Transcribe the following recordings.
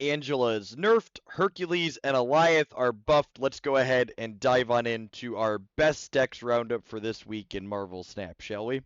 Angela is nerfed, Hercules and Eliath are buffed. Let's go ahead and dive on into our best decks roundup for this week in Marvel Snap, shall we?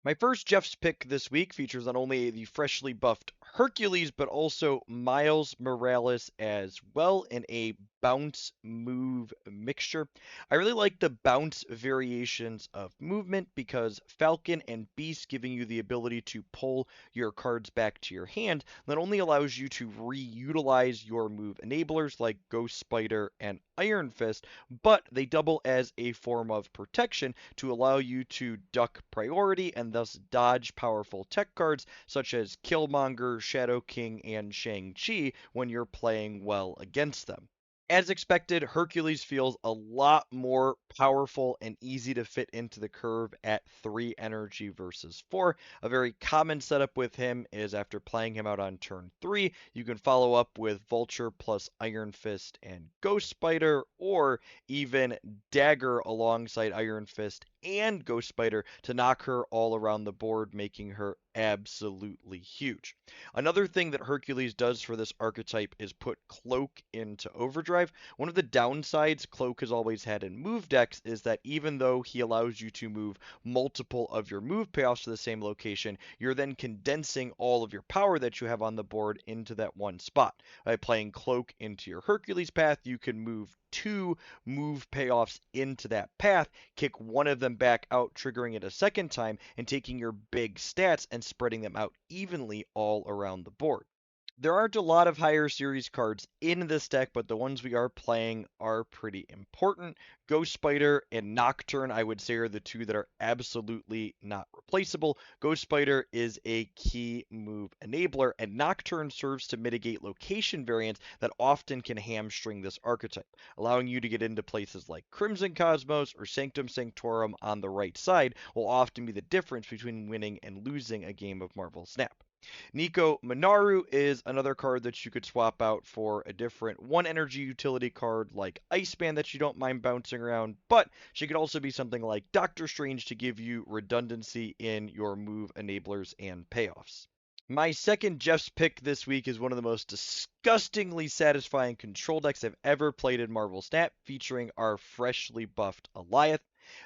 My first Jeff's pick this week features not only the freshly buffed Hercules, but also Miles Morales as well in a bounce move mixture. I really like the bounce variations of movement because Falcon and Beast giving you the ability to pull your cards back to your hand not only allows you to reutilize your move enablers like Ghost Spider and Iron Fist, but they double as a form of protection to allow you to duck priority and thus dodge powerful tech cards such as Killmonger, Shadow King, and Shang-Chi when you're playing well against them. As expected, Hercules feels a lot more powerful and easy to fit into the curve at 3 energy versus 4. A very common setup with him is after playing him out on turn 3, you can follow up with Vulture plus Iron Fist and Ghost Spider, or even Dagger alongside Iron Fist and Ghost Spider to knock her all around the board, making her absolutely huge. Another thing that Hercules does for this archetype is put Cloak into overdrive. One of the downsides Cloak has always had in move decks is that even though he allows you to move multiple of your move payoffs to the same location, you're then condensing all of your power that you have on the board into that one spot. By playing Cloak into your Hercules path, you can move 2 move payoffs into that path, kick one of them back out, triggering it a second time, and taking your big stats and spreading them out evenly all around the board. There aren't a lot of higher series cards in this deck, but the ones we are playing are pretty important. Ghost Spider and Nocturne, I would say, are the two that are absolutely not replaceable. Ghost Spider is a key move enabler, and Nocturne serves to mitigate location variants that often can hamstring this archetype, allowing you to get into places like Crimson Cosmos or Sanctum Sanctorum on the right side will often be the difference between winning and losing a game of Marvel Snap. Nico Minaru is another card that you could swap out for a different 1 energy utility card like Iceman that you don't mind bouncing around, but she could also be something like Doctor Strange to give you redundancy in your move enablers and payoffs. My second Jeff's pick this week is one of the most disgustingly satisfying control decks I've ever played in Marvel Snap, featuring our freshly buffed Eliath.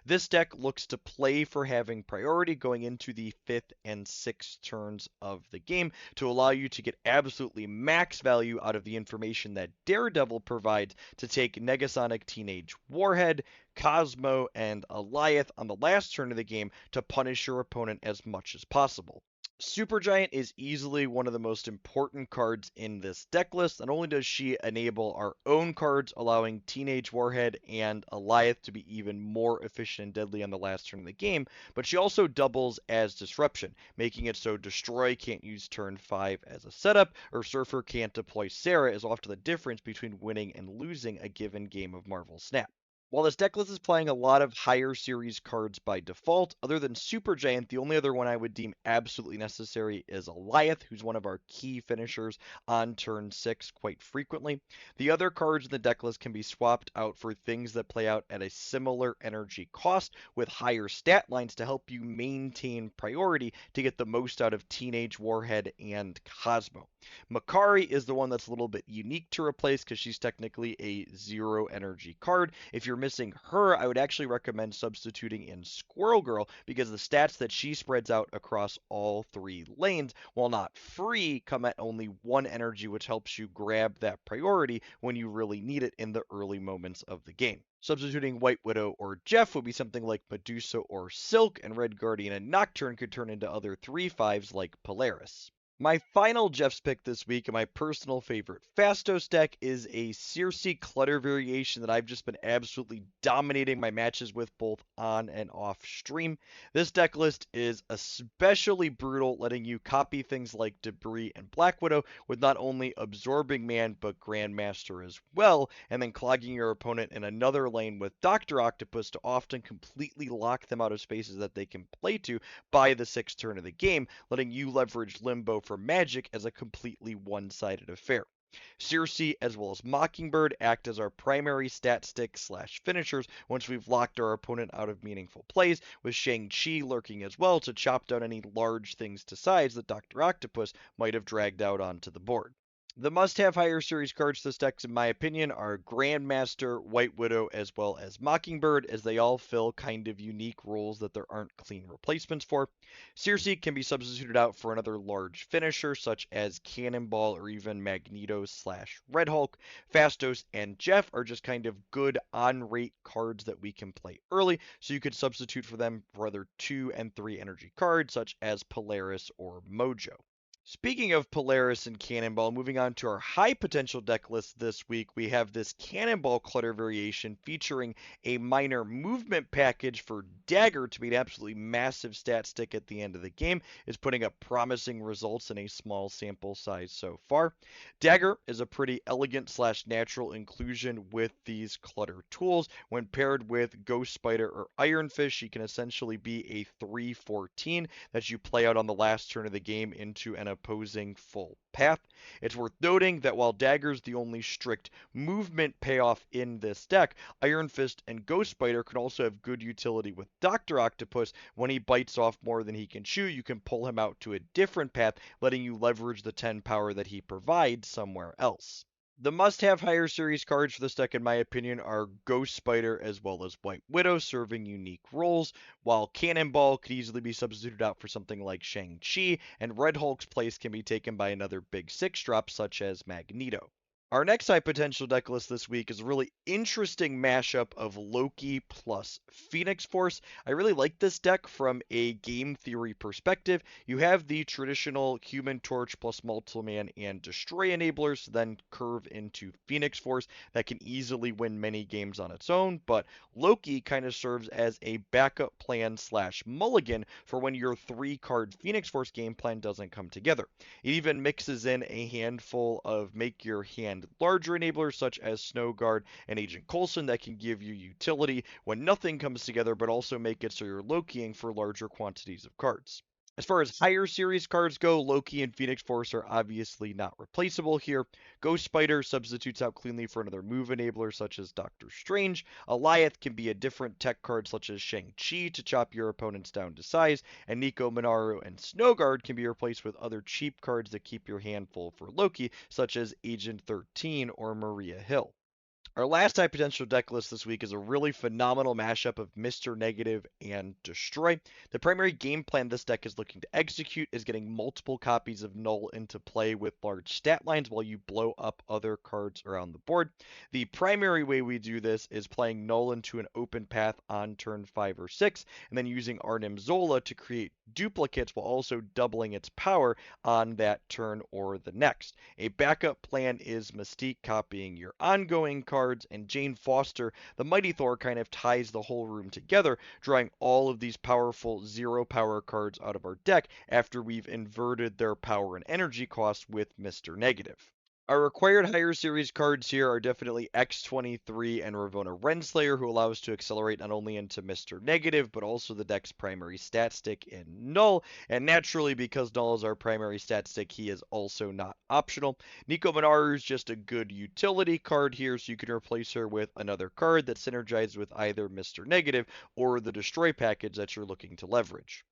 This deck looks to play for having priority going into the 5th and 6th turns of the game to allow you to get absolutely max value out of the information that Daredevil provides to take Negasonic Teenage Warhead, Cosmo, and Eliath on the last turn of the game to punish your opponent as much as possible. Supergiant is easily one of the most important cards in this deck list. Not only does she enable our own cards, allowing Teenage Warhead and Eliath to be even more efficient and deadly on the last turn of the game, but she also doubles as Disruption, making it so Destroy can't use turn 5 as a setup, or Surfer can't deploy Sarah is often the difference between winning and losing a given game of Marvel Snap. While this deck list is playing a lot of higher series cards by default, other than Supergiant, the only other one I would deem absolutely necessary is Eliath, who's one of our key finishers on turn 6 quite frequently. The other cards in the deck list can be swapped out for things that play out at a similar energy cost with higher stat lines to help you maintain priority to get the most out of Teenage Warhead and Cosmo. Makari is the one that's a little bit unique to replace because she's technically a 0 energy card. If you're missing her, I would actually recommend substituting in Squirrel Girl because the stats that she spreads out across all 3 lanes, while not free, come at only 1 energy, which helps you grab that priority when you really need it in the early moments of the game. Substituting White Widow or Jeff would be something like Medusa or Silk, and Red Guardian and Nocturne could turn into other 3/5s like Polaris. My final Jeff's pick this week, and my personal favorite Phastos deck, is a Circe Clutter variation that I've just been absolutely dominating my matches with both on and off stream. This deck list is especially brutal, letting you copy things like Debris and Black Widow with not only Absorbing Man but Grandmaster as well, and then clogging your opponent in another lane with Dr. Octopus to often completely lock them out of spaces that they can play to by the 6th turn of the game, letting you leverage Limbo for magic as a completely one-sided affair. Circe as well as Mockingbird act as our primary stat stick / finishers once we've locked our opponent out of meaningful plays, with Shang-Chi lurking as well to chop down any large things to size that Dr. Octopus might have dragged out onto the board. The must-have higher series cards this deck, in my opinion, are Grandmaster, White Widow, as well as Mockingbird, as they all fill kind of unique roles that there aren't clean replacements for. Circe can be substituted out for another large finisher, such as Cannonball or even Magneto slash Red Hulk. Phastos and Jeff are just kind of good on-rate cards that we can play early, so you could substitute for them for other 2 and 3 energy cards, such as Polaris or Mojo. Speaking of Polaris and Cannonball, moving on to our high potential deck list this week, we have this Cannonball Clutter variation featuring a minor movement package for Dagger to be an absolutely massive stat stick at the end of the game. Is putting up promising results in a small sample size so far. Dagger is a pretty elegant slash natural inclusion with these clutter tools. When paired with Ghost Spider or Ironfish, she can essentially be a 3/14 that you play out on the last turn of the game into an opposing full path. It's worth noting that while Dagger's the only strict movement payoff in this deck, Iron Fist and Ghost Spider can also have good utility with Dr. Octopus. When he bites off more than he can chew, you can pull him out to a different path, letting you leverage the 10 power that he provides somewhere else. The must-have higher series cards for this deck, in my opinion, are Ghost Spider as well as White Widow, serving unique roles, while Cannonball could easily be substituted out for something like Shang-Chi, and Red Hulk's place can be taken by another big 6-drop such as Magneto. Our next high potential deck list this week is a really interesting mashup of Loki plus Phoenix Force. I really like this deck from a game theory perspective. You have the traditional Human Torch plus Multiman and Destroy enablers, then curve into Phoenix Force that can easily win many games on its own, but Loki kind of serves as a backup plan slash mulligan for when your 3-card Phoenix Force game plan doesn't come together. It even mixes in a handful of make your hand larger enablers such as Snow Guard and Agent Coulson that can give you utility when nothing comes together, but also make it so you're Lokiing for larger quantities of cards. As far as higher series cards go, Loki and Phoenix Force are obviously not replaceable here. Ghost Spider substitutes out cleanly for another move enabler such as Doctor Strange. Alioth can be a different tech card such as Shang-Chi to chop your opponents down to size, and Nico Minaru and Snowguard can be replaced with other cheap cards that keep your hand full for Loki, such as Agent 13 or Maria Hill. Our last high potential deck list this week is a really phenomenal mashup of Mr. Negative and Destroy. The primary game plan this deck is looking to execute is getting multiple copies of Null into play with large stat lines while you blow up other cards around the board. The primary way we do this is playing Null into an open path on turn 5 or 6, and then using Arnim Zola to create duplicates while also doubling its power on that turn or the next. A backup plan is Mystique copying your ongoing cards, and Jane Foster, the Mighty Thor, kind of ties the whole room together, drawing all of these powerful 0 power cards out of our deck after we've inverted their power and energy costs with Mr. Negative. Our required higher series cards here are definitely X-23 and Ravonna Renslayer, who allow us to accelerate not only into Mr. Negative, but also the deck's primary stat stick in Null. And naturally, because Null is our primary stat stick, he is also not optional. Nico Minaru is just a good utility card here, so you can replace her with another card that synergizes with either Mr. Negative or the Destroy package that you're looking to leverage.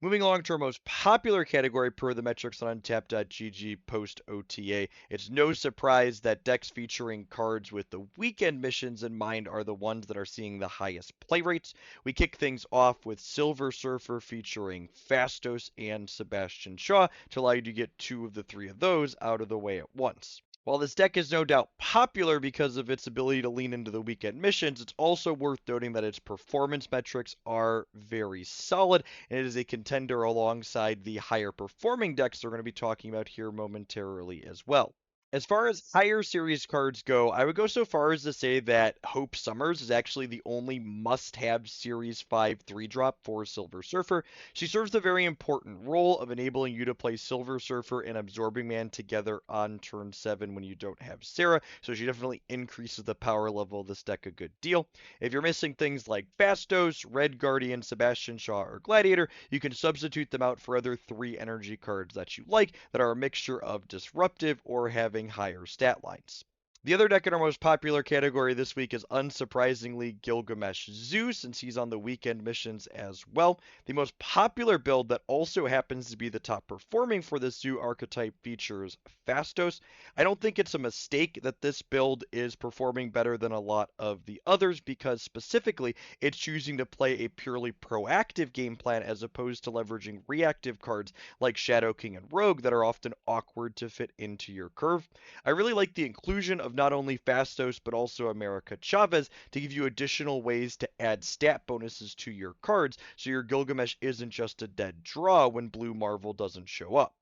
Moving along to our most popular category per the metrics on Untap.gg post OTA, it's no surprise that decks featuring cards with the weekend missions in mind are the ones that are seeing the highest play rates. We kick things off with Silver Surfer featuring Phastos and Sebastian Shaw to allow you to get 2 of the 3 of those out of the way at once. While this deck is no doubt popular because of its ability to lean into the weekend missions, it's also worth noting that its performance metrics are very solid, and it is a contender alongside the higher performing decks we're going to be talking about here momentarily as well. As far as higher series cards go, I would go so far as to say that Hope Summers is actually the only must-have Series 5 3-drop for Silver Surfer. She serves the very important role of enabling you to play Silver Surfer and Absorbing Man together on turn 7 when you don't have Sarah, so she definitely increases the power level of this deck a good deal. If you're missing things like Phastos, Red Guardian, Sebastian Shaw, or Gladiator, you can substitute them out for other 3 energy cards that you like that are a mixture of disruptive or having higher stat lines. The other deck in our most popular category this week is unsurprisingly Gilgamesh Zoo, since he's on the weekend missions as well. The most popular build that also happens to be the top performing for the Zoo archetype features Phastos. I don't think it's a mistake that this build is performing better than a lot of the others, because specifically it's choosing to play a purely proactive game plan as opposed to leveraging reactive cards like Shadow King and Rogue that are often awkward to fit into your curve. I really like the inclusion of not only Phastos but also America Chavez to give you additional ways to add stat bonuses to your cards so your Gilgamesh isn't just a dead draw when Blue Marvel doesn't show up.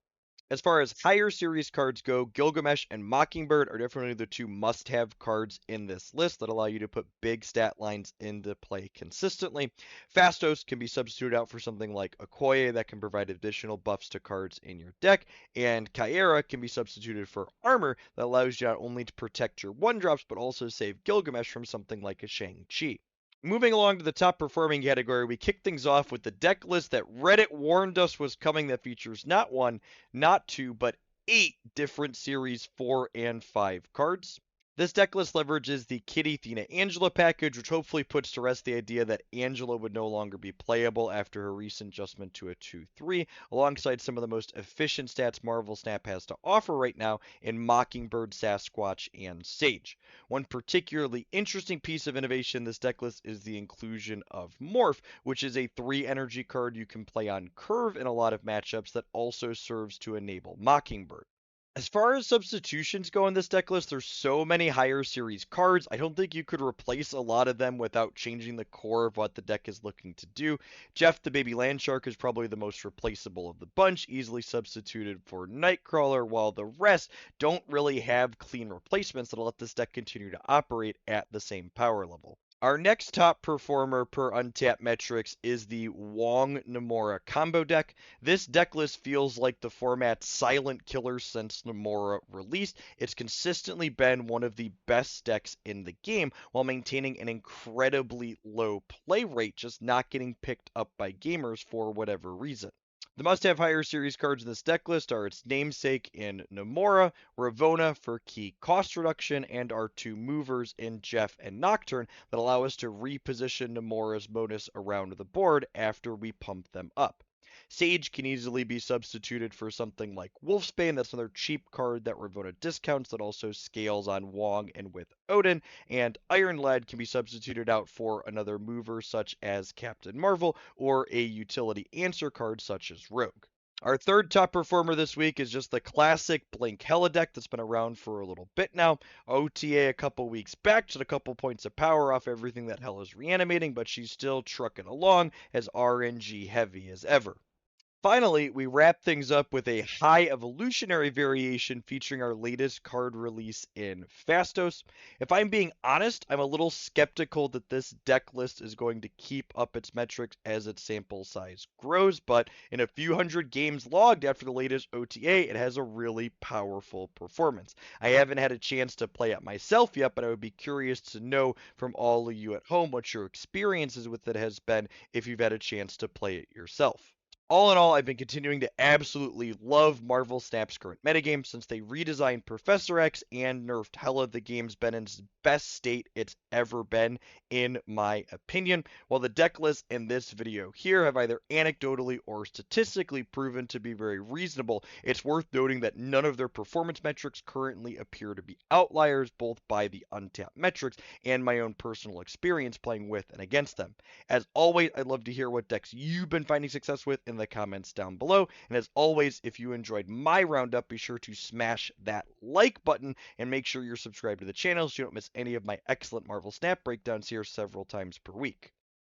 As far as higher series cards go, Gilgamesh and Mockingbird are definitely the two must-have cards in this list that allow you to put big stat lines into play consistently. Phastos can be substituted out for something like Okoye that can provide additional buffs to cards in your deck, and Kyera can be substituted for Armor that allows you not only to protect your 1-drops but also save Gilgamesh from something like a Shang-Chi. Moving along to the top performing category, we kick things off with the deck list that Reddit warned us was coming that features not one, not two, but 8 different Series 4 and 5 cards. This deck list leverages the Kitty Thena Angela package, which hopefully puts to rest the idea that Angela would no longer be playable after her recent adjustment to a 2/3, alongside some of the most efficient stats Marvel Snap has to offer right now in Mockingbird, Sasquatch, and Sage. One particularly interesting piece of innovation in this deck list is the inclusion of Morph, which is a 3 energy card you can play on curve in a lot of matchups that also serves to enable Mockingbird. As far as substitutions go in this deck list, there's so many higher series cards. I don't think you could replace a lot of them without changing the core of what the deck is looking to do. Jeff the Baby Landshark is probably the most replaceable of the bunch, easily substituted for Nightcrawler, while the rest don't really have clean replacements that'll let this deck continue to operate at the same power level. Our next top performer per Untapped metrics is the Wong Namora combo deck. This deck list feels like the format's silent killer since Namora released. It's consistently been one of the best decks in the game while maintaining an incredibly low play rate, just not getting picked up by gamers for whatever reason. The must-have higher series cards in this deck list are its namesake in Namora, Ravona for key cost reduction, and our 2 movers in Jeff and Nocturne that allow us to reposition Namora's bonus around the board after we pump them up. Sage can easily be substituted for something like Wolfsbane. That's another cheap card that Ravona discounts that also scales on Wong and with Odin. And Iron Lad can be substituted out for another mover such as Captain Marvel or a utility answer card such as Rogue. Our third top performer this week is just the classic Blink Hella deck that's been around for a little bit now. OTA a couple weeks back, just a couple points of power off everything that Hella's reanimating, but she's still trucking along as RNG heavy as ever. Finally, we wrap things up with a high evolutionary variation featuring our latest card release in Phastos. If I'm being honest, I'm a little skeptical that this deck list is going to keep up its metrics as its sample size grows, but in a few hundred games logged after the latest OTA, it has a really powerful performance. I haven't had a chance to play it myself yet, but I would be curious to know from all of you at home what your experiences with it has been if you've had a chance to play it yourself. All in all, I've been continuing to absolutely love Marvel Snap's current metagame since they redesigned Professor X and nerfed Hella. The game's been in its best state it's ever been, in my opinion. While the deck lists in this video here have either anecdotally or statistically proven to be very reasonable, it's worth noting that none of their performance metrics currently appear to be outliers, both by the untapped metrics and my own personal experience playing with and against them. As always, I'd love to hear what decks you've been finding success with in the comments down below. And as always, if you enjoyed my roundup, be sure to smash that like button and make sure you're subscribed to the channel so you don't miss any of my excellent Marvel Snap breakdowns here several times per week.